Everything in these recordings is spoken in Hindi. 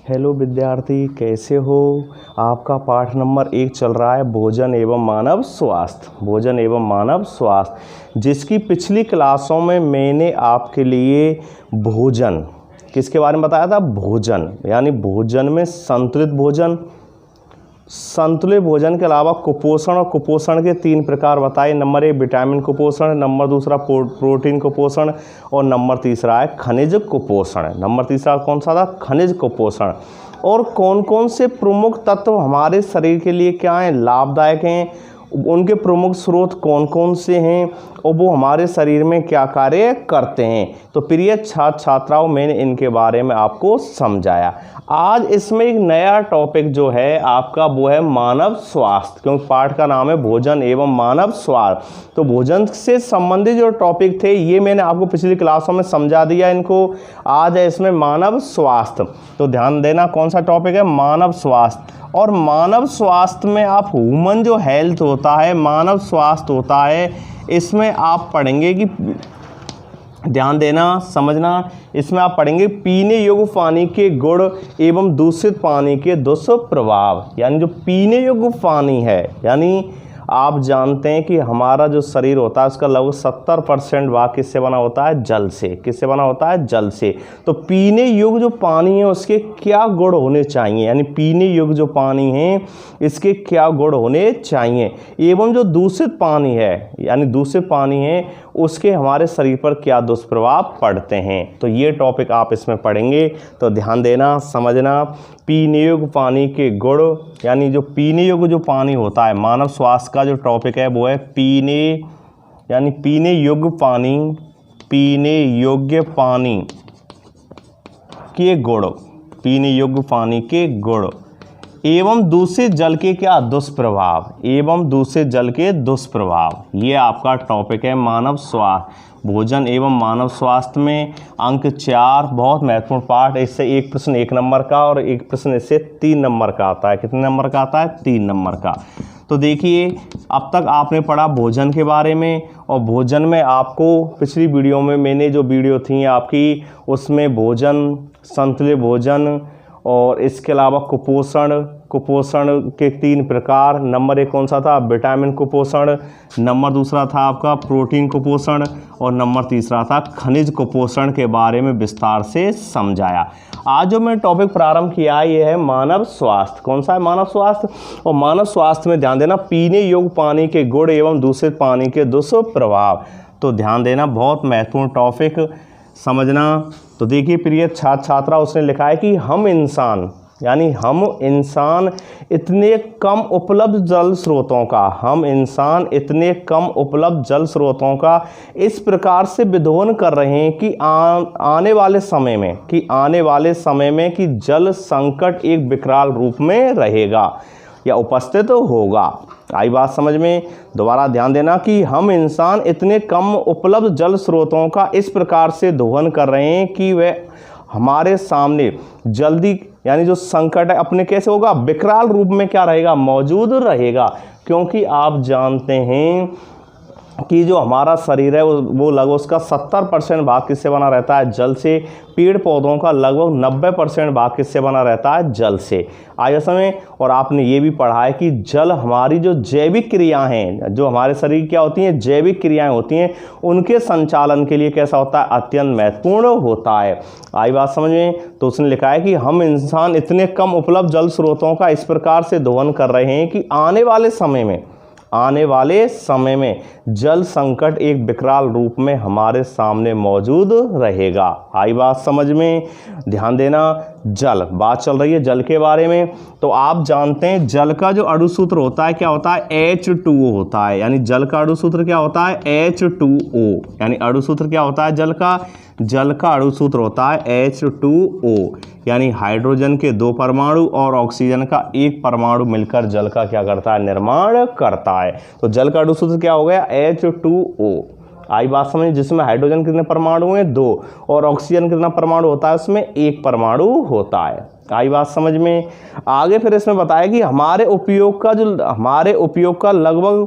हेलो विद्यार्थी, कैसे हो। आपका पाठ नंबर 1 चल रहा है भोजन एवं मानव स्वास्थ्य। भोजन एवं मानव स्वास्थ्य, जिसकी पिछली क्लासों में मैंने आपके लिए भोजन किसके बारे में बताया था। भोजन यानी भोजन में संतुलित भोजन, संतुलित भोजन के अलावा कुपोषण और कुपोषण के 3 प्रकार बताए। नंबर 1 विटामिन कुपोषण, नंबर 2 प्रोटीन कुपोषण और नंबर 3 है खनिज कुपोषण। नंबर 3 कौन सा था, खनिज कुपोषण। और कौन कौन से प्रमुख तत्व हमारे शरीर के लिए क्या हैं, लाभदायक हैं, उनके प्रमुख स्रोत कौन कौन से हैं और वो हमारे शरीर में क्या कार्य करते हैं। तो प्रिय छात्र छात्राओं, मैंने इनके बारे में आपको समझाया। आज इसमें एक नया टॉपिक जो है आपका वो है मानव स्वास्थ्य, क्योंकि पाठ का नाम है भोजन एवं मानव स्वास्थ्य। तो भोजन से संबंधित जो टॉपिक थे ये मैंने आपको पिछली क्लासों में समझा दिया इनको। आज है इसमें मानव स्वास्थ्य। तो ध्यान देना कौन सा टॉपिक है, मानव स्वास्थ्य। और मानव स्वास्थ्य में आप ह्यूमन जो हेल्थ होता है, मानव स्वास्थ्य होता है, इसमें आप पढ़ेंगे कि ध्यान देना समझना, इसमें आप पढ़ेंगे पीने योग्य पानी के गुण एवं दूषित पानी के दुष्प्रभाव। यानी जो पीने योग्य पानी है, यानी आप जानते हैं कि हमारा जो शरीर होता है उसका लगभग 70% भाग किससे बना होता है, जल से। किससे बना होता है, जल से। तो पीने योग्य जो पानी है उसके क्या गुण होने चाहिए, यानी पीने योग्य जो पानी है इसके क्या गुण होने चाहिए। एवं जो दूषित पानी है, यानी दूषित पानी है, उसके हमारे शरीर पर क्या दुष्प्रभाव पड़ते हैं। तो ये टॉपिक आप इसमें पढ़ेंगे। तो ध्यान देना समझना, पीने योग्य पानी के गुण, यानी जो पीने योग्य जो पानी होता है, मानव स्वास्थ्य का जो टॉपिक है वो है पीने, यानी पीने योग्य पानी, पीने योग्य पानी के गुण, पीने योग्य पानी के गुण एवं दूषित जल के क्या दुष्प्रभाव, एवं दूषित जल के दुष्प्रभाव। ये आपका टॉपिक है मानव स्वास्थ्य। भोजन एवं मानव स्वास्थ्य में अंक 4 बहुत महत्वपूर्ण पाठ। इससे एक प्रश्न 1 नंबर का और एक प्रश्न इससे 3 नंबर का आता है। कितने नंबर का आता है, 3 नंबर का। तो देखिए, अब तक आपने पढ़ा भोजन के बारे में, और भोजन में आपको पिछली वीडियो में मैंने जो वीडियो थी आपकी उसमें भोजन, संतुलित भोजन और इसके अलावा कुपोषण, कुपोषण के 3 प्रकार। नंबर 1 कौन सा था, विटामिन कुपोषण। नंबर 2 था आपका प्रोटीन कुपोषण और नंबर 3 था खनिज कुपोषण के बारे में विस्तार से समझाया। आज जो मैं टॉपिक प्रारंभ किया है ये है मानव स्वास्थ्य। कौन सा है, मानव स्वास्थ्य। और मानव स्वास्थ्य में ध्यान देना पीने योग्य पानी के गुण एवं दूषित पानी के दुष्प्रभाव। तो ध्यान देना, बहुत महत्वपूर्ण टॉपिक समझना। तो देखिए प्रिय छात्र छात्रा, उसने लिखा है कि हम इंसान, यानी हम इंसान इतने कम उपलब्ध जल स्रोतों का, हम इंसान इतने कम उपलब्ध जल स्रोतों का इस प्रकार से विदोहन कर रहे हैं कि आने वाले समय में कि जल संकट एक विकराल रूप में रहेगा या उपस्थित होगा। आई बात समझ में। दोबारा ध्यान देना कि हम इंसान इतने कम उपलब्ध जल स्रोतों का इस प्रकार से दोहन कर रहे हैं कि वह हमारे सामने जल्दी, यानी जो संकट है अपने कैसे होगा, विकराल रूप में क्या रहेगा, मौजूद रहेगा। क्योंकि आप जानते हैं कि जो हमारा शरीर है वो लगभग उसका 70% भाग किससे बना रहता है, जल से। पेड़ पौधों का लगभग 90% भाग किससे बना रहता है, जल से। आया समय। और आपने ये भी पढ़ा है कि जल हमारी जो जैविक क्रियाएं हैं, जो हमारे शरीर की क्या होती हैं, जैविक क्रियाएं होती हैं, उनके संचालन के लिए कैसा होता है, अत्यंत महत्वपूर्ण होता है। आई बात समझ में। तो उसने लिखा है कि हम इंसान इतने कम उपलब्ध जल स्रोतों का इस प्रकार से दोहन कर रहे हैं कि आने वाले समय में जल संकट एक विकराल रूप में हमारे सामने मौजूद रहेगा। आई बात समझ में। ध्यान देना, जल, बात चल रही है जल के बारे में। तो आप जानते हैं जल का जो अणुसूत्र होता है क्या होता है, H2O होता है। यानी जल का अणुसूत्र क्या होता है, H2O। यानी अणुसूत्र क्या होता है जल का अणुसूत्र होता है H2O। यानी हाइड्रोजन के 2 परमाणु और ऑक्सीजन का 1 परमाणु मिलकर जल का क्या करता है, निर्माण करता है। तो जल का अणुसूत्र क्या हो गया, H2O। आई बात समझ। जिसमें हाइड्रोजन कितने परमाणु हैं, 2, और ऑक्सीजन कितना परमाणु होता है, उसमें 1 परमाणु होता है। आई बात समझ में। आगे फिर इसमें बताया कि हमारे उपयोग का लगभग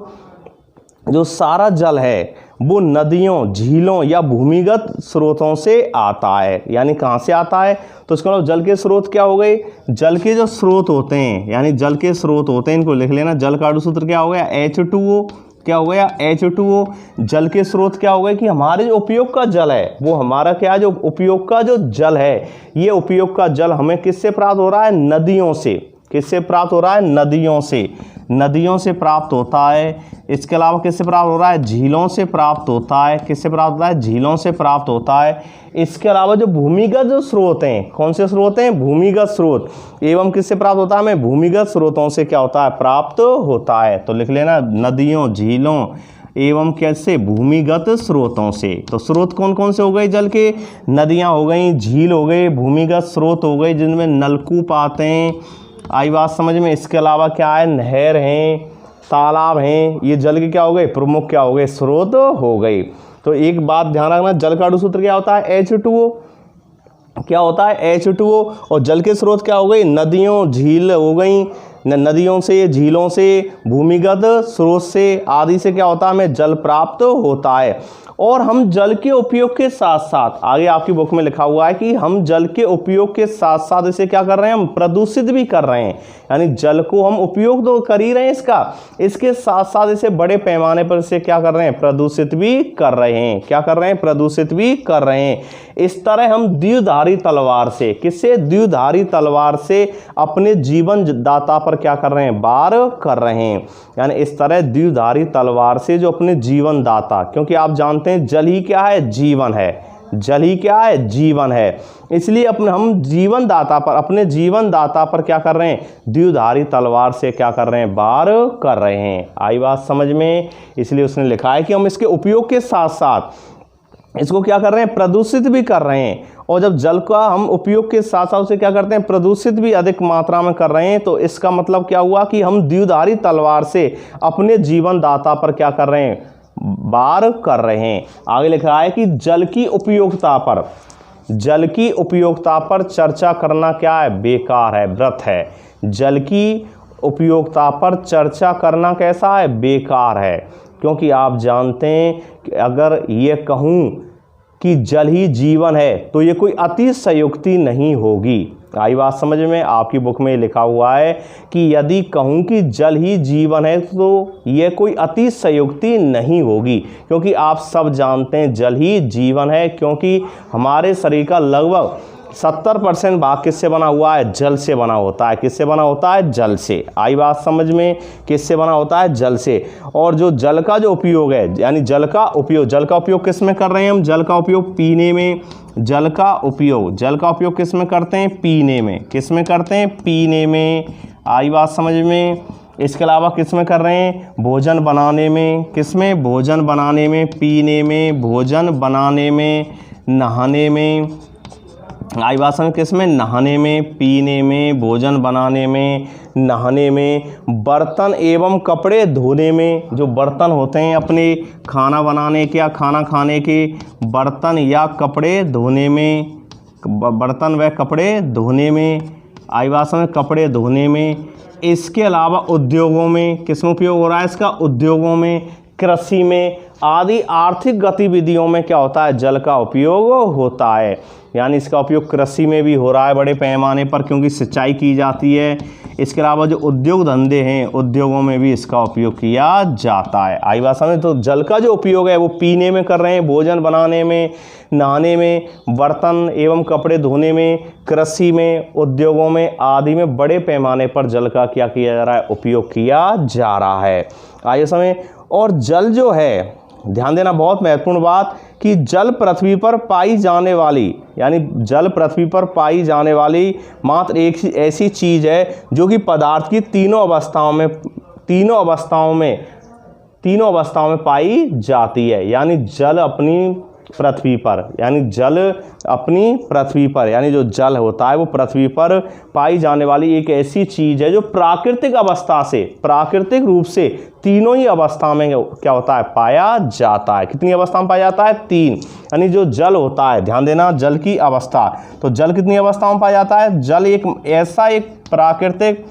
जो सारा जल है वो नदियों, झीलों या भूमिगत स्रोतों से आता है। यानी कहाँ से आता है, तो इसका मतलब जल के स्रोत क्या हो गए, जल के जो स्रोत होते हैं, यानी जल के स्रोत होते हैं, इनको लिख लेना। जल का सूत्र क्या हो गया, H2O, क्या हो गया, H2O। जल के स्रोत क्या हो गए कि हमारे जो उपयोग का जल है, वो हमारा क्या, जो उपयोग का जो जल है, ये उपयोग का जल हमें किससे प्राप्त हो रहा है, नदियों से। किससे प्राप्त हो रहा है, नदियों से। नदियों से प्राप्त होता है। इसके अलावा किससे प्राप्त हो रहा है, झीलों से प्राप्त होता है। किससे प्राप्त होता है, झीलों से प्राप्त होता है। इसके अलावा जो भूमिगत जो स्रोत हैं, कौन से स्रोत हैं, भूमिगत स्रोत, एवं किससे प्राप्त होता है, हमें भूमिगत स्रोतों से क्या होता है, प्राप्त होता है। तो लिख लेना, नदियों, झीलों एवं कैसे, भूमिगत स्रोतों से। तो स्रोत कौन कौन से हो गए जल के, नदियाँ हो गई, झील हो गए, भूमिगत स्रोत हो गए जिनमें नलकूप आते हैं। आई बात समझ में। इसके अलावा क्या है, नहर हैं, तालाब हैं, ये जल के क्या हो गए, प्रमुख क्या हो गए, स्रोत हो गए। तो एक बात ध्यान रखना, जल का सूत्र क्या होता है, H2O। क्या होता है, H2O। और जल के स्रोत क्या हो गई, नदियों, झील हो गई, नदियों से, झीलों से, भूमिगत स्रोत से आदि से क्या होता है, हमें जल प्राप्त होता है। और हम जल के उपयोग के साथ साथ, आगे आपकी बुक में लिखा हुआ है कि हम जल के उपयोग के साथ साथ इसे क्या कर रहे हैं, हम प्रदूषित भी कर रहे हैं। यानी जल को हम उपयोग तो कर ही रहे हैं इसका, इसके साथ साथ इसे बड़े पैमाने पर इसे क्या कर रहे हैं, प्रदूषित भी कर रहे हैं। क्या कर रहे हैं, प्रदूषित भी कर रहे हैं। इस तरह हम द्विधारी तलवार से, किससे, द्विधारी तलवार से अपने जीवन दाता पर क्या कर रहे हैं, वार कर रहे हैं। यानी इस तरह द्विधारी तलवार से जो अपने जीवन दाता, क्योंकि आप जानते हैं जल ही क्या है, जीवन है। जल ही क्या है, जीवन है। इसलिए हम जीवन दाता पर, अपने जीवन दाता पर क्या कर रहे हैं, द्विधारी तलवार से क्या कर रहे हैं, वार कर रहे हैं। आई बात समझ में। इसलिए उसने लिखा है कि हम इसके उपयोग के साथ साथ इसको क्या कर रहे हैं, प्रदूषित भी कर रहे हैं। और जब जल का हम उपयोग के साथ साथ उसे क्या करते हैं, प्रदूषित भी अधिक मात्रा में कर रहे हैं, तो इसका मतलब क्या हुआ कि हम द्विधारी तलवार से अपने जीवन दाता पर क्या कर रहे हैं, वार कर रहे हैं। आगे लिख रहा है कि जल की उपयोगिता पर, जल की उपयोगिता पर चर्चा करना क्या है, बेकार है, व्यर्थ है। जल की उपयोगिता पर चर्चा करना कैसा है, बेकार है। क्योंकि आप जानते हैं कि अगर ये कहूँ कि जल ही जीवन है तो ये कोई अतिशयोक्ति नहीं होगी। आई बात समझ में। आपकी बुक में लिखा हुआ है कि यदि कहूँ कि जल ही जीवन है तो ये कोई अतिशयोक्ति नहीं होगी, क्योंकि आप सब जानते हैं जल ही जीवन है। क्योंकि हमारे शरीर का लगभग 70% भाग किससे बना हुआ है, जल से बना होता है। किससे बना होता है, जल से। आई बात समझ में, किससे बना होता है, जल से। और जो जल का जो उपयोग है, यानी जल का उपयोग किस में कर रहे हैं हम, जल का उपयोग पीने में। जल का उपयोग किस में करते हैं, पीने में। किस में करते हैं, पीने में। आई बात समझ में। इसके अलावा किस में कर रहे हैं, भोजन बनाने में। किस में, भोजन बनाने में, पीने में, भोजन बनाने में, नहाने में। आई बात समझ, किस में, नहाने में, पीने में, भोजन बनाने में, नहाने में, बर्तन एवं कपड़े धोने में। जो बर्तन होते हैं अपने खाना बनाने के या खाना खाने के, बर्तन या कपड़े धोने में, बर्तन व कपड़े धोने में। आई बात समझ, कपड़े धोने में। इसके अलावा उद्योगों में, किस में उपयोग हो रहा है इसका, उद्योगों में, कृषि में आदि आर्थिक गतिविधियों में क्या होता है, जल का उपयोग होता है। यानी इसका उपयोग कृषि में भी हो रहा है बड़े पैमाने पर, क्योंकि सिंचाई की जाती है। इसके अलावा जो उद्योग धंधे हैं, उद्योगों में भी इसका उपयोग किया जाता है। आई बात समझ। तो जल का जो उपयोग है वो पीने में कर रहे हैं, भोजन बनाने में, नहाने में, बर्तन एवं कपड़े धोने में, कृषि में, उद्योगों में आदि में बड़े पैमाने पर जल का क्या किया जा रहा है, उपयोग किया जा रहा है। आइए समय। और जल जो है, ध्यान देना बहुत महत्वपूर्ण बात, कि जल पृथ्वी पर पाई जाने वाली, यानी जल पृथ्वी पर पाई जाने वाली मात्र एक ऐसी चीज़ है जो कि पदार्थ की तीनों अवस्थाओं में पाई जाती है। यानी जल अपनी पृथ्वी पर, यानी जल अपनी पृथ्वी पर, यानी जो जल होता है वो पृथ्वी पर पाई जाने वाली एक ऐसी चीज़ है जो प्राकृतिक अवस्था से, प्राकृतिक रूप से तीनों ही अवस्था में क्या होता है, पाया जाता है। कितनी अवस्था में पाया जाता है, 3। यानी जो जल होता है, ध्यान देना, जल की अवस्था, तो जल कितनी अवस्थाओं में पाया जाता है, जल एक ऐसा एक प्राकृतिक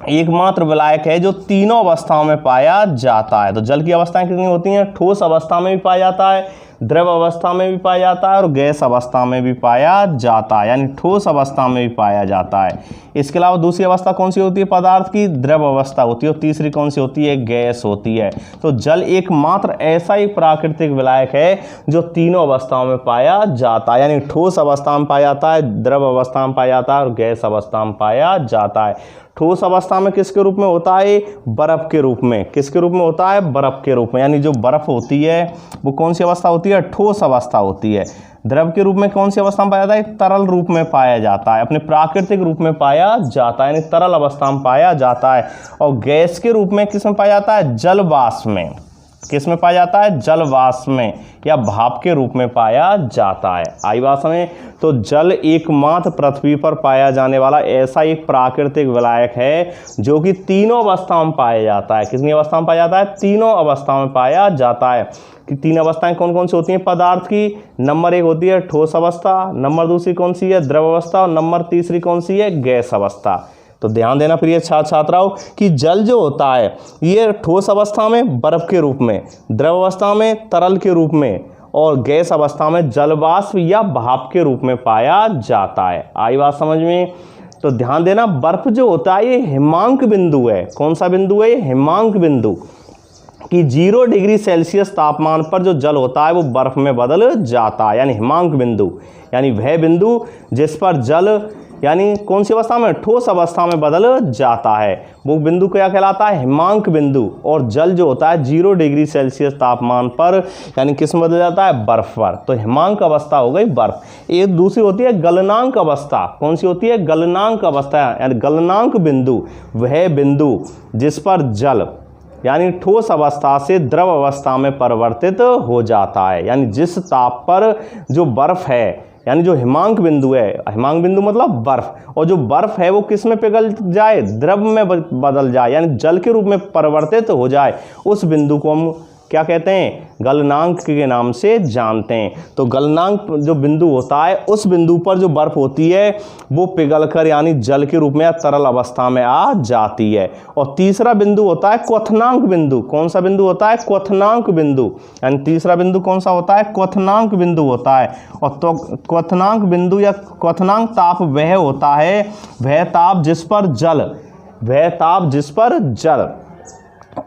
एकमात्र विलायक है जो तीनों अवस्थाओं में पाया जाता है। तो जल की अवस्थाएं कितनी होती हैं? ठोस अवस्था में भी पाया जाता है, द्रव अवस्था में भी पाया जाता है और गैस अवस्था में भी पाया जाता है, यानी ठोस अवस्था में भी पाया जाता है। इसके अलावा दूसरी अवस्था कौन सी होती है पदार्थ की? द्रव अवस्था होती है। और तीसरी कौन सी होती है? गैस होती है। तो जल एकमात्र ऐसा ही प्राकृतिक विलायक है जो तीनों अवस्थाओं में पाया जाता है, यानी ठोस अवस्था में पाया जाता है, द्रव अवस्था में पाया जाता है और गैस अवस्था में पाया जाता है। ठोस अवस्था में किसके रूप में होता है? बर्फ के रूप में। किसके रूप में होता है? बर्फ के रूप में, यानी जो बर्फ होती है वो कौन सी अवस्था होती है? ठोस अवस्था होती है। द्रव के रूप में कौन सी अवस्था में पाया जाता है? तरल रूप में पाया जाता है, अपने प्राकृतिक रूप में पाया जाता है, यानी तरल अवस्था में पाया जाता है। और गैस के रूप में किस में पाया जाता है? जल वाष्प में। किस में पाया जाता है? जल वाष्प में या भाप के रूप में पाया जाता है। आई बात में, तो जल एकमात्र पृथ्वी पर पाया जाने वाला ऐसा एक प्राकृतिक विलायक है जो कि तीनों अवस्थाओं में पाया जाता है। कितनी अवस्था में पाया जाता है? तीनों अवस्थाओं में पाया जाता है। कि तीन अवस्थाएं कौन कौन सी होती हैं पदार्थ की? नंबर 1 होती है ठोस अवस्था, नंबर 2 कौन सी है? द्रव अवस्था, और नंबर 3 कौन सी है? गैस अवस्था। तो ध्यान देना प्रिय छात्र छात्राओं कि जल जो होता है ये ठोस अवस्था में बर्फ के रूप में, द्रव अवस्था में तरल के रूप में और गैस अवस्था में जल वाष्प या भाप के रूप में पाया जाता है। आई बात समझ में? तो ध्यान देना, बर्फ जो होता है ये हिमांक बिंदु है। कौन सा बिंदु है? हिमांक बिंदु। कि 0 डिग्री सेल्सियस तापमान पर जो जल होता है वो बर्फ में बदल जाता है, यानी हिमांक बिंदु, यानी वह बिंदु जिस पर जल यानी कौन सी अवस्था में? ठोस अवस्था में बदल जाता है, वो बिंदु क्या कहलाता है? हिमांक बिंदु। और जल जो होता है 0 डिग्री सेल्सियस तापमान पर यानी किस में बदल जाता है? बर्फ पर। तो हिमांक अवस्था हो गई बर्फ। एक दूसरी होती है गलनांक अवस्था। कौन सी होती है? गलनांक अवस्था, यानी गलनांक बिंदु वह बिंदु जिस पर जल यानी ठोस अवस्था से द्रव अवस्था में परिवर्तित हो जाता है, यानी जिस ताप पर जो बर्फ है, यानी जो हिमांक बिंदु है, हिमांक बिंदु मतलब बर्फ, और जो बर्फ है वो किस में पिघल जाए? द्रव में बदल जाए, यानी जल के रूप में परिवर्तित हो जाए, उस बिंदु को हम क्या कहते हैं? गलनांक के नाम से जानते हैं। तो गलनांक जो बिंदु होता है उस बिंदु पर जो बर्फ होती है वो पिघलकर यानी जल के रूप में या तरल अवस्था में आ जाती है। और तीसरा बिंदु होता है क्वथनांक बिंदु। कौन सा बिंदु होता है? क्वथनांक बिंदु। यानी तीसरा बिंदु कौन सा होता है? क्वथनांक बिंदु होता है। और तो क्वथनांक बिंदु या क्वथनांक ताप वह होता है, वह ताप जिस पर जल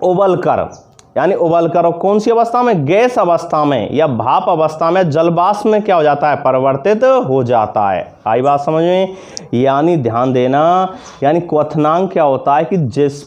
उबलकर यानी उबलकर और कौन सी अवस्था में? गैस अवस्था में या भाप अवस्था में जलवाष्प में क्या हो जाता है? परिवर्तित हो जाता है। आई बात समझ में? यानी ध्यान देना, यानी क्वथनांक क्या होता है कि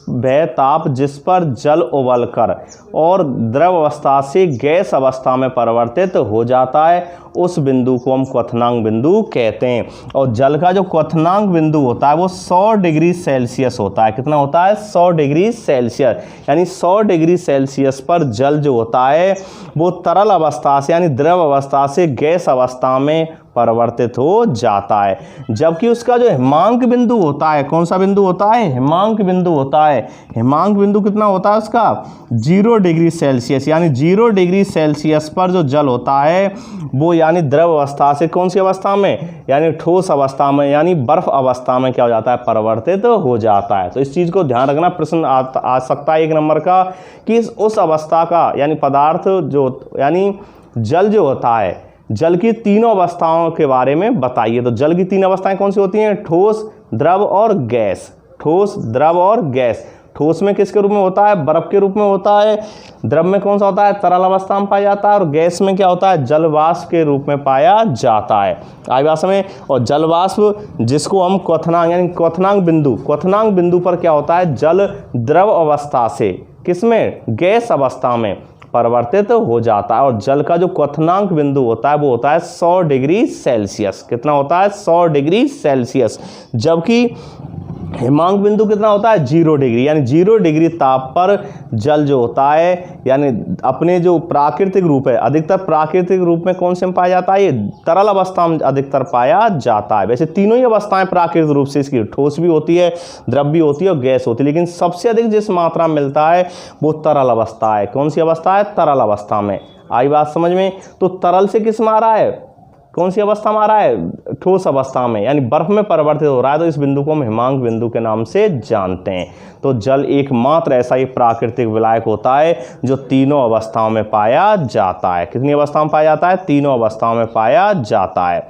वह ताप जिस पर जल उबलकर और द्रव अवस्था से गैस अवस्था में परिवर्तित हो जाता है उस बिंदु को हम क्वथनांक बिंदु कहते हैं। और जल का जो क्वथनांक बिंदु होता है वो 100 डिग्री सेल्सियस होता है। कितना होता है? 100 डिग्री सेल्सियस। यानी 100 डिग्री सेल्सियस पर जल जो होता है वो तरल अवस्था से यानी द्रव अवस्था से गैस अवस्था में परिवर्तित हो जाता है। जबकि उसका जो हिमांक बिंदु होता है, कौन सा बिंदु होता है? हिमांक बिंदु होता है। हिमांक बिंदु कितना होता है उसका? 0 डिग्री सेल्सियस। यानी 0 डिग्री सेल्सियस पर जो जल होता है वो यानी द्रव अवस्था से कौन सी अवस्था में? यानी ठोस अवस्था में यानी बर्फ अवस्था में क्या हो जाता है? परिवर्तित हो जाता है। तो इस चीज़ को ध्यान रखना, प्रश्न आ सकता है 1 नंबर का कि उस अवस्था का यानी पदार्थ जो यानी जल जो होता है, जल की तीनों अवस्थाओं के बारे में बताइए। तो जल की 3 अवस्थाएं कौन सी होती हैं? ठोस, द्रव और गैस। ठोस, द्रव और गैस। ठोस में किसके रूप में होता है? बर्फ के रूप में होता है। द्रव में कौन सा होता है? तरल अवस्था में पाया जाता है। और गैस में क्या होता है? जलवाष्प के रूप में पाया जाता है। आई बात में? और जलवाष्प जिसको हम क्वथनांक यानी क्वथनांक बिंदु पर क्या होता है? जल द्रव अवस्था से किसमें? गैस अवस्था में परिवर्तित हो जाता है। और जल का जो क्वथनांक बिंदु होता है वो होता है 100 डिग्री सेल्सियस। कितना होता है? 100 डिग्री सेल्सियस। जबकि हिमांक बिंदु कितना होता है? 0 डिग्री। यानी 0 डिग्री ताप पर जल जो होता है यानी अपने जो प्राकृतिक रूप है, अधिकतर प्राकृतिक रूप में कौन से में पाया जाता है? ये तरल अवस्था में अधिकतर पाया जाता है। वैसे तीनों ही अवस्थाएं प्राकृतिक रूप से इसकी ठोस भी होती है, द्रव भी होती है और गैस होती है, लेकिन सबसे अधिक जिस मात्रा में मिलता है वो तरल अवस्था है। कौन सी अवस्था है? तरल अवस्था में। आई बात समझ में? तो तरल से किस में आ रहा है? कौन सी अवस्था में आ रहा है, ठोस अवस्था में, यानी बर्फ में परिवर्तित हो रहा है, तो इस बिंदु को हम हिमांक बिंदु के नाम से जानते हैं। तो जल एकमात्र ऐसा ही प्राकृतिक विलायक होता है जो तीनों अवस्थाओं में पाया जाता है। कितनी अवस्थाओं में पाया जाता है, तीनों अवस्थाओं में पाया जाता है।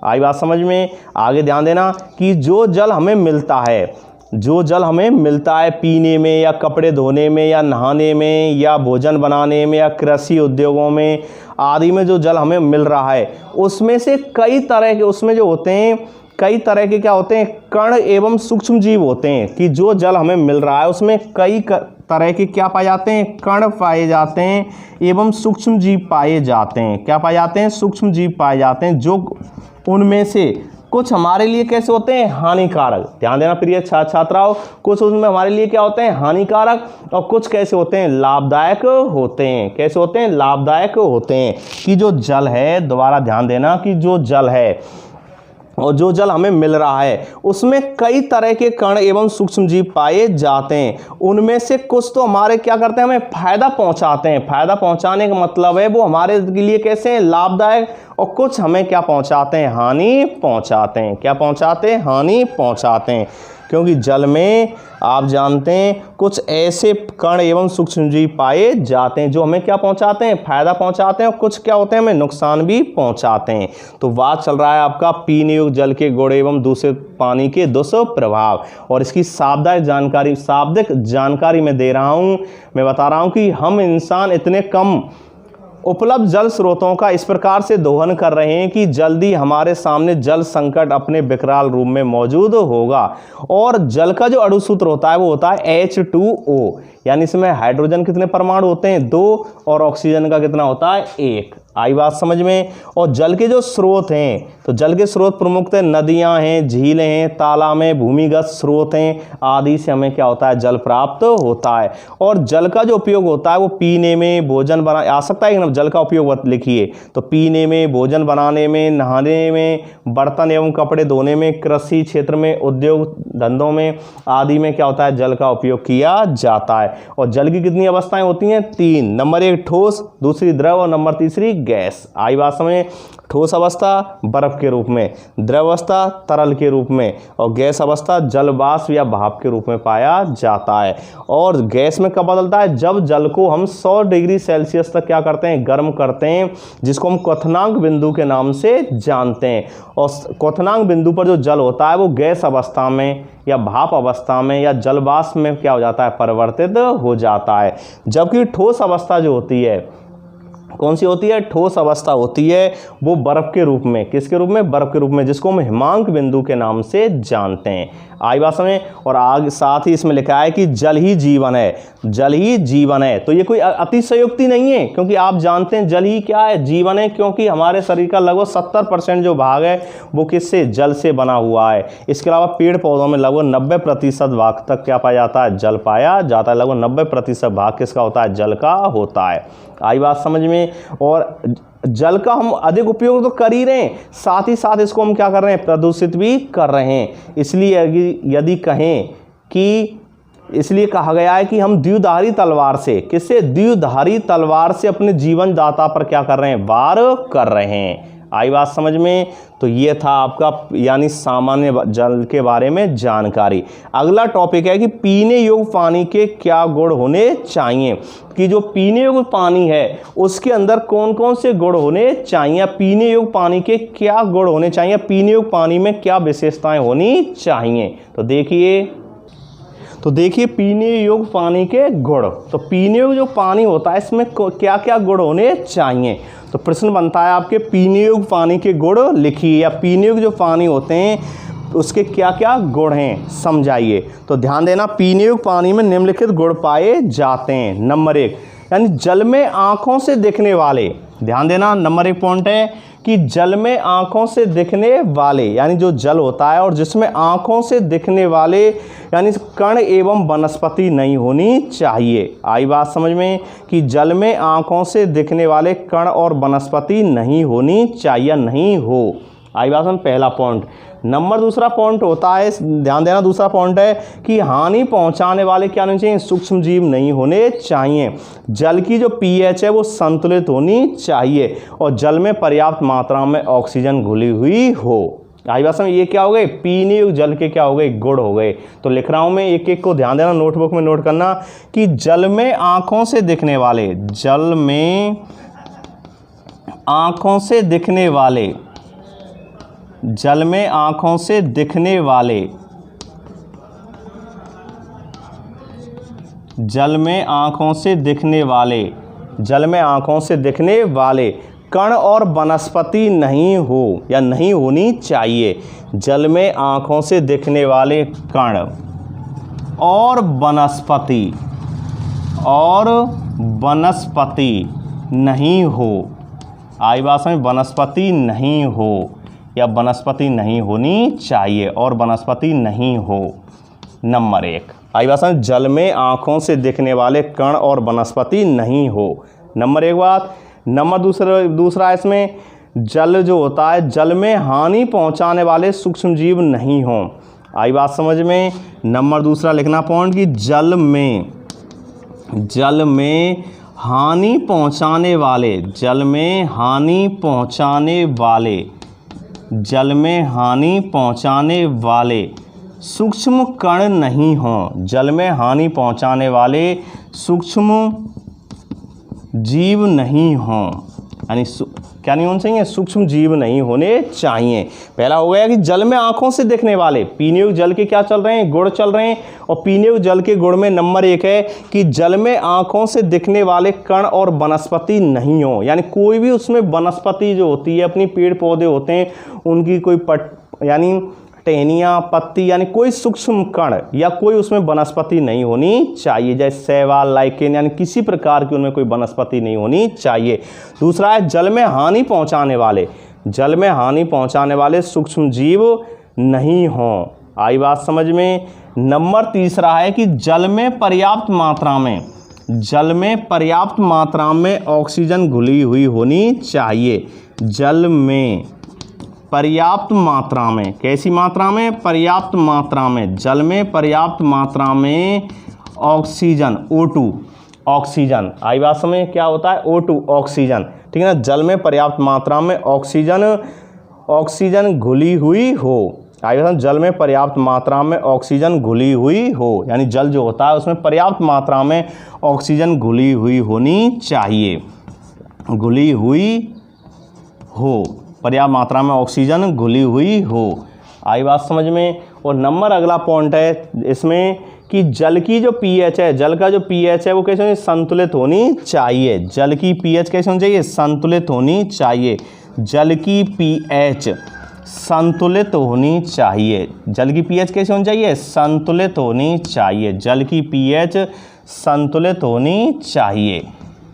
आई बात समझ में। आगे ध्यान देना कि जो जल हमें मिलता है, जो जल हमें मिलता है पीने में या कपड़े धोने में या नहाने में या भोजन बनाने में या कृषि उद्योगों में आदि में जो जल हमें मिल रहा है, उसमें से कई तरह के, उसमें जो होते हैं कई तरह के क्या होते हैं, कण एवं सूक्ष्म जीव होते हैं। कि जो जल हमें मिल रहा है उसमें कई तरह के क्या पाए जाते हैं, कण पाए जाते हैं एवं सूक्ष्म जीव पाए जाते हैं। क्या पाए जाते हैं, सूक्ष्म जीव पाए जाते हैं, जो उनमें से कुछ हमारे लिए कैसे होते हैं, हानिकारक। ध्यान देना प्रिय छात्राओं, कुछ उसमें हमारे लिए क्या होते हैं, हानिकारक, और कुछ कैसे होते हैं, लाभदायक होते हैं। कैसे होते हैं, लाभदायक होते हैं। कि जो जल है, दोबारा ध्यान देना कि जो जल है और जो जल हमें मिल रहा है उसमें कई तरह के कण एवं सूक्ष्म जीव पाए जाते हैं। उनमें से कुछ तो हमारे क्या करते हैं, हमें फायदा पहुंचाते हैं। फायदा पहुंचाने का मतलब है वो हमारे लिए कैसे हैं, लाभदायक, और कुछ हमें क्या पहुंचाते हैं, हानि पहुंचाते हैं। क्या पहुंचाते हैं, हानि पहुंचाते हैं। क्योंकि जल में आप जानते हैं कुछ ऐसे कण एवं सूक्ष्म जीव पाए जाते हैं जो हमें क्या पहुंचाते हैं, फायदा पहुंचाते हैं, और कुछ क्या होते हैं, हमें नुकसान भी पहुंचाते हैं। तो बात चल रहा है आपका पीने योग्य जल के गुण एवं दूषित पानी के दुष्प्रभाव, और इसकी शाब्दिक जानकारी मैं दे रहा हूं। मैं बता रहा हूं कि हम इंसान इतने कम उपलब्ध जल स्रोतों का इस प्रकार से दोहन कर रहे हैं कि जल्दी हमारे सामने जल संकट अपने विकराल रूप में मौजूद होगा। और जल का जो अणु सूत्र होता है वो होता है H2O, यानी इसमें हाइड्रोजन कितने परमाणु होते हैं, 2, और ऑक्सीजन का कितना होता है, 1। आई बात समझ में। और जल के जो स्रोत हैं, तो जल के स्रोत प्रमुखतः नदियां हैं, झीलें हैं, तालाब हैं, भूमिगत स्रोत हैं आदि से हमें क्या होता है, जल प्राप्त होता है। और जल का जो उपयोग होता है वो पीने में, भोजन बना आ सकता है कि जल का उपयोग लिखिए तो पीने में, भोजन बनाने में, नहाने में, बर्तन एवं कपड़े धोने में, कृषि क्षेत्र में, उद्योग धंधों में आदि में क्या होता है, जल का उपयोग किया जाता है। और जल की कितनी अवस्थाएं होती हैं, 3। नंबर 1 ठोस, दूसरी द्रव, और नंबर 3 गैस। आई बात समझ। ठोस अवस्था बर्फ के रूप में, द्रव अवस्था तरल के रूप में, और गैस अवस्था जल वाष्प या भाप के रूप में पाया जाता है। और गैस में कब बदलता है, जब जल को हम 100 डिग्री सेल्सियस तक क्या करते हैं, गर्म करते हैं, जिसको हम क्वथनांक बिंदु के नाम से जानते हैं। और क्वथनांक बिंदु पर जो जल होता है वो गैस अवस्था में या भाप अवस्था में या जल वाष्प में क्या हो जाता है, परिवर्तित हो जाता है। जबकि ठोस अवस्था जो होती है, कौन सी होती है, ठोस अवस्था होती है वो बर्फ के रूप में। किसके रूप में, बर्फ के रूप में, जिसको हम हिमांक बिंदु के नाम से जानते हैं। आई बात समझ। और आगे साथ ही इसमें लिखा है कि जल ही जीवन है, जल ही जीवन है। तो ये कोई अतिशयोक्ति नहीं है, क्योंकि आप जानते हैं जल ही क्या है, जीवन है। क्योंकि हमारे शरीर का लगभग 70% जो भाग है वो किससे, जल से बना हुआ है। इसके अलावा पेड़ पौधों में लगभग 90% भाग तक क्या पाया जाता है, जल पाया जाता है। लगभग 90% भाग किसका होता है, जल का होता है। आई बात समझ में। और जल का हम अधिक उपयोग तो कर ही रहे हैं, साथ ही साथ इसको हम क्या कर रहे हैं, प्रदूषित भी कर रहे हैं। इसलिए यदि कहें कि, इसलिए कहा गया है कि हम द्विधारी तलवार से, किससे, द्विधारी तलवार से अपने जीवन दाता पर क्या कर रहे हैं, वार कर रहे हैं। आई बात समझ में। तो ये था आपका यानी सामान्य जल के बारे में जानकारी। अगला टॉपिक है कि पीने योग्य पानी के क्या गुण होने चाहिए, कि जो पीने योग्य पानी है उसके अंदर कौन कौन से गुण होने चाहिए, पीने योग्य पानी के क्या गुण होने चाहिए, पीने योग्य पानी में क्या विशेषताएं होनी चाहिए। तो देखिए पीने योग्य पानी के गुण। तो पीने योग्य जो पानी होता है इसमें क्या क्या गुण होने चाहिए। तो प्रश्न बनता है आपके, पीने योग्य पानी के गुण लिखिए, या पीने योग्य जो पानी होते हैं उसके क्या क्या गुण हैं समझाइए। तो ध्यान देना, पीने योग्य पानी में निम्नलिखित गुण पाए जाते हैं। नंबर 1, यानी जल में आँखों से दिखने वाले। ध्यान देना, नंबर 1 पॉइंट है कि जल में आँखों से दिखने वाले, यानी जो जल होता है और जिसमें आँखों से दिखने वाले यानी कण एवं वनस्पति नहीं होनी चाहिए। आई बात समझ में, कि जल में आँखों से दिखने वाले कण और वनस्पति नहीं होनी चाहिए, नहीं हो। आई बात में पहला पॉइंट। नंबर दूसरा पॉइंट होता है, ध्यान देना, दूसरा पॉइंट है कि हानि पहुंचाने वाले क्या होने चाहिए, सूक्ष्म जीव नहीं होने चाहिए। जल की जो पीएच है वो संतुलित होनी चाहिए और जल में पर्याप्त मात्रा में ऑक्सीजन घुली हुई हो। आई बात समझ। ये क्या हो गए, पीने योग्य जल के क्या हो गए, गुण हो गए। तो लिख रहा हूं मैं, एक एक को ध्यान देना, नोटबुक में नोट करना कि जल में आंखों से दिखने वाले, जल में आंखों से दिखने वाले, जल में आंखों से दिखने वाले, जल में आंखों से दिखने वाले, जल में आंखों से दिखने वाले कण और वनस्पति नहीं हो या नहीं होनी चाहिए। जल में आंखों से दिखने वाले कण और वनस्पति नहीं हो। आई बात समझ, वनस्पति नहीं हो या वनस्पति नहीं होनी चाहिए और वनस्पति नहीं हो। नंबर 1 आई बात समझ, जल में आंखों से दिखने वाले कण और वनस्पति नहीं हो। नंबर 1 बात। नंबर दूसरा इसमें जल जो होता है, जल में हानि पहुंचाने वाले सूक्ष्म जीव नहीं हों। आई बात समझ में। नंबर दूसरा लिखना पॉइंट कि जल में हानि पहुंचाने वाले, जल में हानि पहुंचाने वाले, जल में हानि पहुंचाने वाले सूक्ष्म कण नहीं हों। जल में हानि पहुंचाने वाले सूक्ष्म जीव नहीं हों, यानी क्या नहीं होने चाहिए, सूक्ष्म जीव नहीं होने चाहिए। पहला हो गया कि जल में आंखों से दिखने वाले, पीने योग्य जल के क्या चल रहे हैं, गुण चल रहे हैं। और पीने योग्य जल के गुण में नंबर 1 है कि जल में आंखों से दिखने वाले कण और वनस्पति नहीं हो, यानी कोई भी उसमें वनस्पति जो होती है, अपनी पेड़ पौधे होते हैं, उनकी कोई यानी टहनियाँ, पत्ती, यानी कोई सूक्ष्म कण या कोई उसमें वनस्पति नहीं होनी चाहिए। जैसे शैवाल, लाइकेन, यानी किसी प्रकार की उनमें कोई वनस्पति नहीं होनी चाहिए। दूसरा है जल में हानि पहुंचाने वाले, जल में हानि पहुंचाने वाले सूक्ष्म जीव नहीं हों। आई बात समझ में। नंबर तीसरा है कि जल में पर्याप्त मात्रा में, जल में पर्याप्त मात्रा में ऑक्सीजन घुली हुई होनी चाहिए। जल में पर्याप्त मात्रा में, कैसी मात्रा में, पर्याप्त मात्रा में, जल में पर्याप्त मात्रा में ऑक्सीजन, O2 ऑक्सीजन। आई बात समझ, क्या होता है, O2 ऑक्सीजन, ठीक है ना। जल में पर्याप्त मात्रा में ऑक्सीजन घुली हुई हो। आई बात, जल में पर्याप्त मात्रा में ऑक्सीजन घुली हुई हो, यानी जल जो होता है उसमें पर्याप्त मात्रा में ऑक्सीजन घुली हुई होनी चाहिए, घुली हुई हो, पर्याप्त मात्रा में ऑक्सीजन घुली हुई हो। आई बात समझ में। और नंबर अगला पॉइंट है इसमें कि जल की जो पीएच है, जल का जो पीएच है वो कैसे होनी, संतुलित होनी चाहिए। जल की पीएच कैसे होनी चाहिए, संतुलित होनी चाहिए। जल की पीएच संतुलित होनी चाहिए। जल की पीएच कैसे होनी चाहिए, संतुलित होनी चाहिए। जल की पीएच संतुलित होनी चाहिए।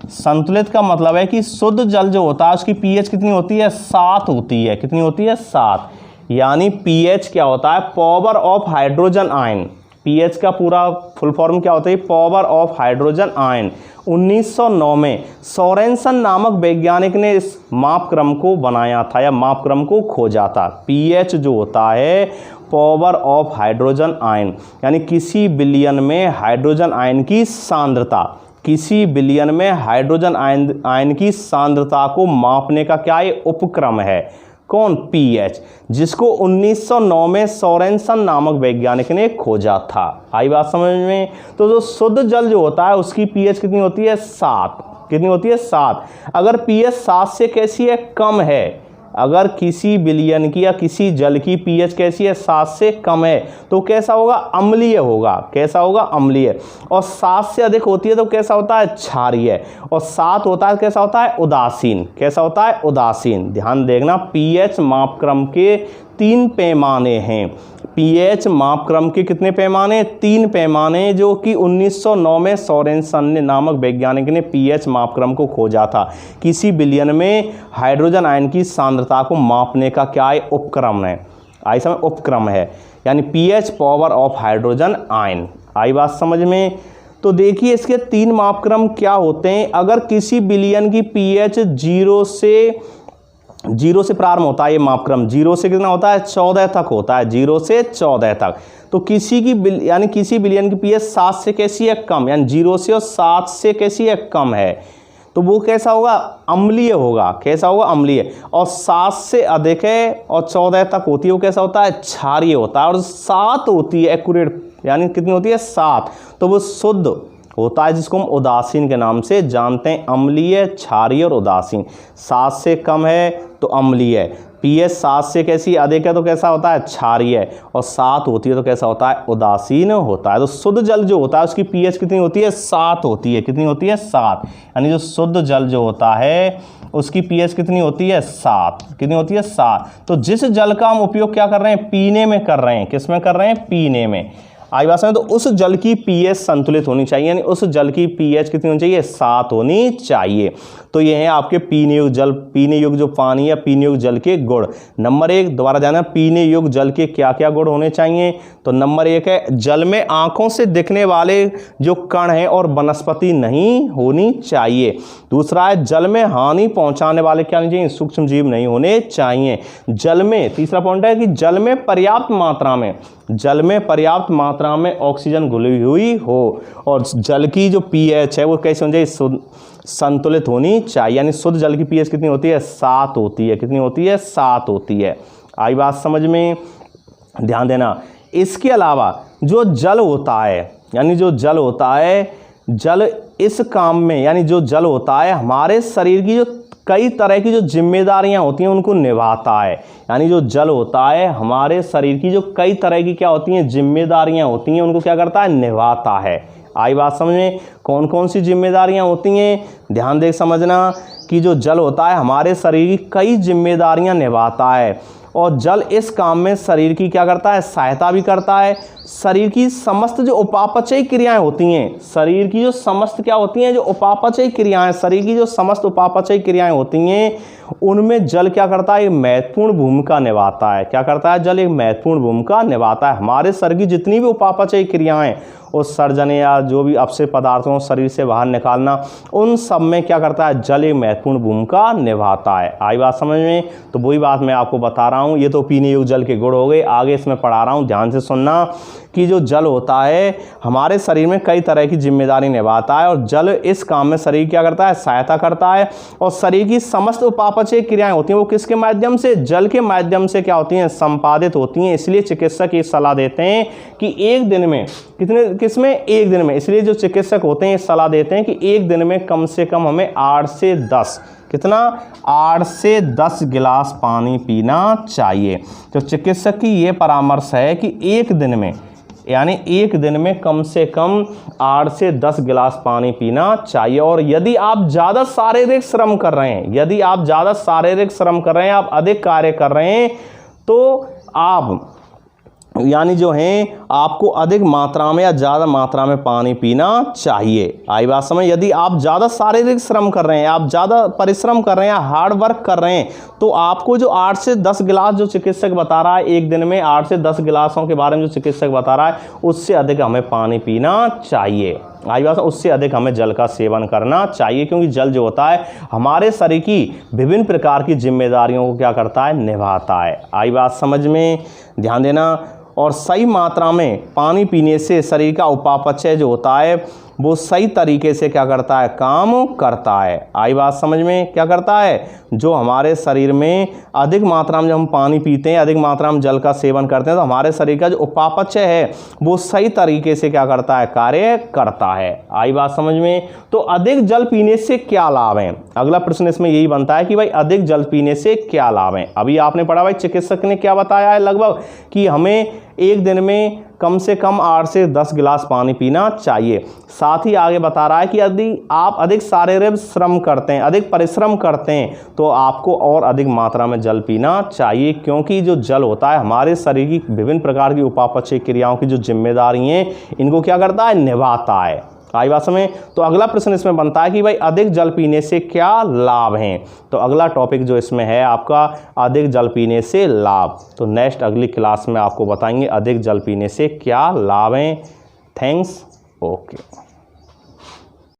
संतुलित का मतलब है कि शुद्ध जल जो होता है उसकी पीएच कितनी होती है, 7 होती है। कितनी होती है, 7। यानी पीएच क्या होता है, power of hydrogen ion. PH का पूरा फुल फॉर्म क्या होता है, पावर ऑफ हाइड्रोजन आयन। 1909 में सोरेनसन नामक वैज्ञानिक ने इस मापक्रम को बनाया था या मापक्रम को खोजा था। पीएच जो होता है पावर ऑफ हाइड्रोजन आयन, यानी किसी बिलियन में हाइड्रोजन आयन की सांद्रता, किसी बिलियन में हाइड्रोजन आयन की सांद्रता को मापने का क्या है, उपक्रम है। कौन, पीएच, जिसको 1909 में सोरेनसन नामक वैज्ञानिक ने खोजा था। आई बात समझ में। तो जो शुद्ध जल जो होता है उसकी पीएच कितनी होती है, 7। कितनी होती है, 7। अगर पीएच 7 से कैसी है, कम है, अगर किसी बिलियन की या किसी जल की पीएच कैसी है, 7 से कम है, तो कैसा होगा, अम्लीय होगा। कैसा होगा, अम्लीय। और 7 से अधिक होती है तो कैसा होता है, क्षारीय। और 7 होता है कैसा होता है, उदासीन। कैसा होता है, उदासीन। ध्यान देखना, पीएच मापक्रम के 3 पैमाने हैं। पीएच मापक्रम के कितने पैमाने, 3 पैमाने, जो कि 1909 में सोरेनसन ने नामक वैज्ञानिक ने पीएच मापक्रम को खोजा था। किसी बिलियन में हाइड्रोजन आयन की सांद्रता को मापने का क्या है, उपक्रम है। आई समझ, उपक्रम है, यानी pH power of hydrogen ion. आई बात समझ में। तो देखिए इसके 3 मापक्रम क्या होते हैं। अगर किसी बिलियन की पीएच 0 से 0 से प्रारंभ होता है ये मापक्रम, 0 से कितना होता है 14 तक होता है, 0 से 14 तक। तो किसी की यानी किसी विलयन की पीएच 7 से कैसी है कम, यानी 0 से और 7 से कैसी है कम है, तो वो कैसा होगा अम्लीय होगा। कैसा होगा अम्लीय। और 7 से अधिक है और 14 तक होती है वो कैसा होता है क्षारीय होता है। और 7 होती है एक्यूरेट, यानी कितनी होती है 7, तो वो शुद्ध होता है जिसको हम उदासीन के नाम से जानते हैं, अम्लीय, क्षारीय और उदासीन। 7 से कम है तो अम्लीय है, पीएच 7 से कैसी अधिक है तो कैसा होता है क्षारीय है, और 7 होती है तो कैसा होता है उदासीन होता है। तो शुद्ध जल जो होता है उसकी पीएच कितनी होती है 7 होती है। कितनी होती है 7, यानी जो शुद्ध जल जो होता है उसकी पीएच कितनी होती है 7। कितनी होती है 7। तो जिस जल का हम उपयोग क्या कर रहे हैं पीने में कर रहे हैं, किस में कर रहे हैं पीने में, आई बात समझ। तो उस जल की पीएच संतुलित होनी चाहिए, यानी उस जल की पीएच कितनी होनी चाहिए 7 होनी चाहिए। तो ये है आपके पीने योग्य जल, पीने योग्य जो पानी है पीने योग्य जल के गुण। नंबर 1 दोबारा जाना, पीने योग्य जल के क्या क्या गुण होने चाहिए। तो नंबर 1 है जल में आंखों से दिखने वाले जो कण हैं और वनस्पति नहीं होनी चाहिए। दूसरा है जल में हानि पहुंचाने वाले क्या नहीं चाहिए सूक्ष्म जीव नहीं होने चाहिए। जल में तीसरा पॉइंट है कि जल में पर्याप्त मात्रा में ऑक्सीजन घुली हुई हो, और जल की जो पीएच है वो कैसे होनी चाहिए संतुलित होनी चाहिए, यानी शुद्ध जल की पीएच कितनी होती है 7 होती है। कितनी होती है 7 होती है। आई बात समझ में, ध्यान देना। इसके अलावा जो जल होता है, यानी जो जल होता है, जल इस काम में, यानी जो जल होता है हमारे शरीर की जो कई तरह की जो जिम्मेदारियां होती हैं उनको निभाता है। यानी जो जल होता है हमारे शरीर की जो कई तरह की क्या होती हैं जिम्मेदारियां होती हैं उनको क्या करता है निभाता है। आई बात समझ में, कौन कौन सी जिम्मेदारियां होती हैं, ध्यान दे समझना कि जो जल होता है हमारे शरीर की कई जिम्मेदारियां निभाता है, और जल इस काम में शरीर की क्या करता है सहायता भी करता है। शरीर की समस्त जो उपापचयी क्रियाएं होती हैं, शरीर की जो समस्त क्या होती हैं जो उपापचयी क्रियाएं, शरीर की जो समस्त उपापचयी क्रियाएं होती हैं उनमें जल क्या करता है एक महत्वपूर्ण भूमिका निभाता है। क्या करता है जल एक महत्वपूर्ण भूमिका निभाता है। हमारे शरीर की जितनी भी उपापचयी क्रियाएं, उस सर्जन या जो भी अपशिष्ट पदार्थों शरीर से बाहर निकालना, उन सब में क्या करता है जल एक महत्वपूर्ण भूमिका निभाता है। आई बात समझ में। तो वही बात मैं आपको बता रहा हूँ, ये तो पीने योग्य जल के गुण हो गए, आगे इसमें पढ़ा रहा हूँ, ध्यान से सुनना कि जो जल होता है हमारे शरीर में कई तरह की जिम्मेदारी निभाता है, और जल इस काम में शरीर क्या करता है सहायता करता है। और शरीर की समस्त उपापचय क्रियाएं होती हैं वो किसके माध्यम से, जल के माध्यम से क्या होती हैं संपादित होती हैं। इसलिए चिकित्सक ये सलाह देते हैं कि एक दिन में किसमें एक दिन में, इसलिए जो चिकित्सक होते हैं ये सलाह देते हैं कि एक दिन में कम से कम हमें 8 से 10 कितना 8 से 10 गिलास पानी पीना चाहिए। तो चिकित्सक की ये परामर्श है कि एक दिन में, यानी एक दिन में कम से कम 8 से 10 गिलास पानी पीना चाहिए। और यदि आप ज़्यादा शारीरिक श्रम कर रहे हैं, यदि आप ज़्यादा शारीरिक श्रम कर रहे हैं, आप अधिक कार्य कर रहे हैं, तो आप यानी जो है आपको अधिक मात्रा में या ज़्यादा मात्रा में पानी पीना चाहिए। आई बात समझ। यदि आप ज़्यादा शारीरिक श्रम कर रहे हैं, आप ज़्यादा परिश्रम कर रहे हैं, हार्ड वर्क कर रहे हैं, तो आपको जो 8 से 10 गिलास जो चिकित्सक बता रहा है, एक दिन में 8 से 10 गिलासों के बारे में जो चिकित्सक बता रहा है, उससे अधिक हमें पानी पीना चाहिए। आई बात, उससे अधिक हमें जल का सेवन करना चाहिए, क्योंकि जल जो होता है हमारे शरीर की विभिन्न प्रकार की जिम्मेदारियों को क्या करता है निभाता है। आई बात समझ में, ध्यान देना। और सही मात्रा में पानी पीने से शरीर का उपापचय जो होता है वो सही तरीके से क्या करता है काम करता है। आई बात समझ में, क्या करता है, जो हमारे शरीर में अधिक मात्रा में जब हम पानी पीते हैं, अधिक मात्रा में जल का सेवन करते हैं, तो हमारे शरीर का जो उपापचय है वो सही तरीके से क्या करता है कार्य करता है। आई बात समझ में। तो अधिक जल पीने से क्या लाभ है, अगला प्रश्न इसमें यही बनता है कि भाई अधिक जल पीने से क्या लाभ है। अभी आपने पढ़ा भाई चिकित्सक ने क्या बताया है लगभग कि हमें एक दिन में कम से कम 8 से 10 गिलास पानी पीना चाहिए। साथ ही आगे बता रहा है कि यदि आप अधिक शारीरिक श्रम करते हैं, अधिक परिश्रम करते हैं, तो आपको और अधिक मात्रा में जल पीना चाहिए, क्योंकि जो जल होता है हमारे शरीर की विभिन्न प्रकार की उपापचय क्रियाओं की जो जिम्मेदारी हैं इनको क्या करता है निभाता है। आई बात समझ। तो अगला प्रश्न इसमें बनता है कि भाई अधिक जल पीने से क्या लाभ हैं। तो अगला टॉपिक जो इसमें है आपका अधिक जल पीने से लाभ, तो नेक्स्ट अगली क्लास में आपको बताएंगे अधिक जल पीने से क्या लाभ हैं। थैंक्स। ओके।